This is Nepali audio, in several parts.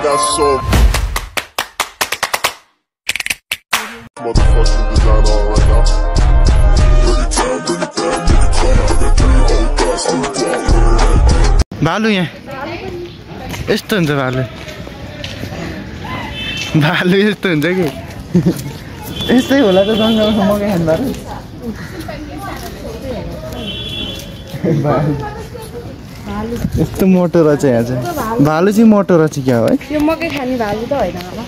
got so motherfucking design on right now. भालु यहाँ यस्तो हुन्छ भालु भालु यस्तो हुन्छ कि यस्तै होला त जङ्गलमा मकै खानु भालु यस्तो मोटो रहेछ यहाँ चाहिँ भालु चाहिँ मोटो रहेछ क्या हो है यो मकै खाने भालु त होइन होला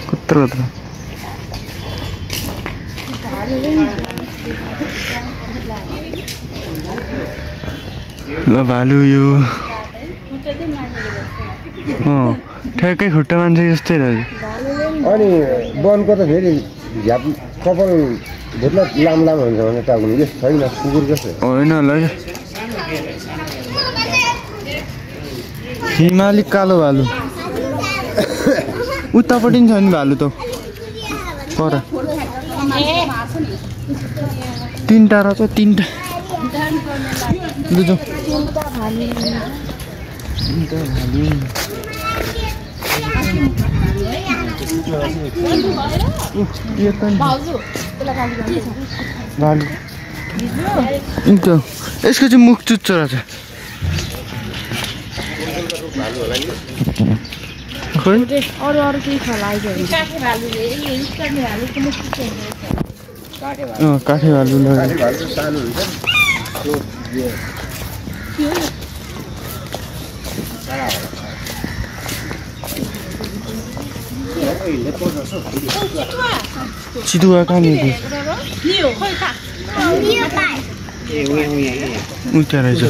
कत्रो ल भालु यो ठ्याक्कै खुट्टा मान्छे जस्तै रहेछ अनि वनको त फेरि झ्याप कपाल भेट्न लामो हुन्छ भने टाउनु यस छैन कुकुर जस्तो होइन होला हिमाली कालो भालु उतापट्टि छ नि भालु त पर तीनटा रहेछ तीनटा बुझौँ भालु यसको चाहिँ मुख चुच्चो रहेछ अरू केही छ काठे भालु सानो हुन्छ चितुवा कहाँनिर उता रहेछ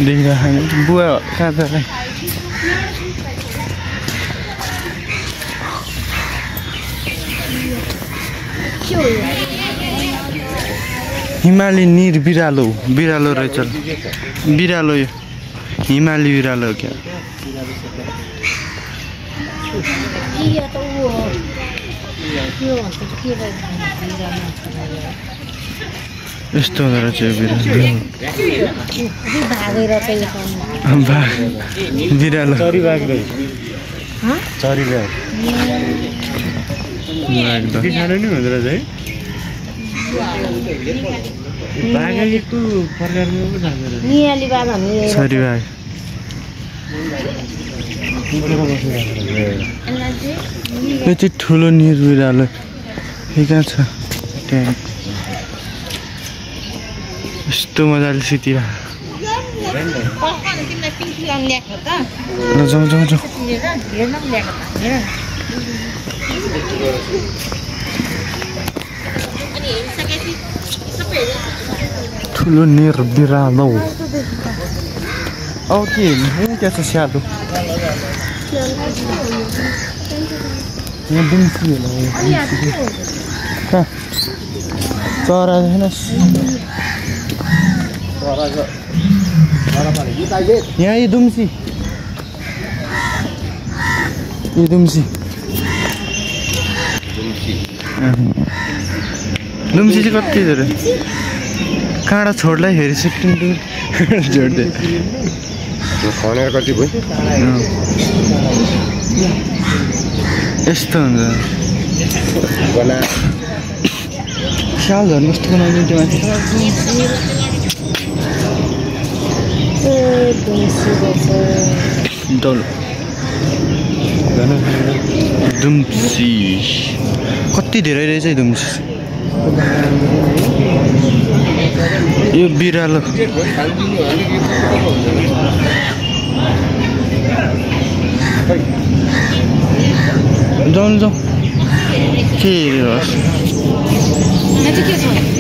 देखिरहेको बुवा कहाँ छ हिमाली निर बिरालो बिरालो रहेछ बिरालो यो हिमाली बिरालो क्या यस्तो हुँदो रहेछ यो बिरालो सानो नि हुँदो रहेछ है बाघको प्रकारमा पो थाहा सरी बाघ यो चाहिँ ठुलो निर बिरालो कहाँ छ त्यहाँ यस्तो मजाले सुतिरहेको जाउँ जाउँ जाउँ ठुलो निर बिरालो औ के क्या छ स्यादो यहाँ दुम्सी होला चरा छैन यहाँ यो दुम्सी दुम्सी चाहिँ कति धेरै काँडा छोड्लाई फेरि सिक्टिङ जोड्दै खनेर कति भयो यस्तो हुन्छ स्याल झन् कस्तो बनाउने त्यो माथि दुम्सी कति धेरै रहेछ है दुम्सी यो बिरालो जाउँ जाउँ के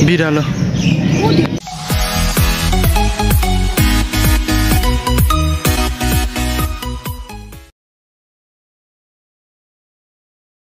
बिरालो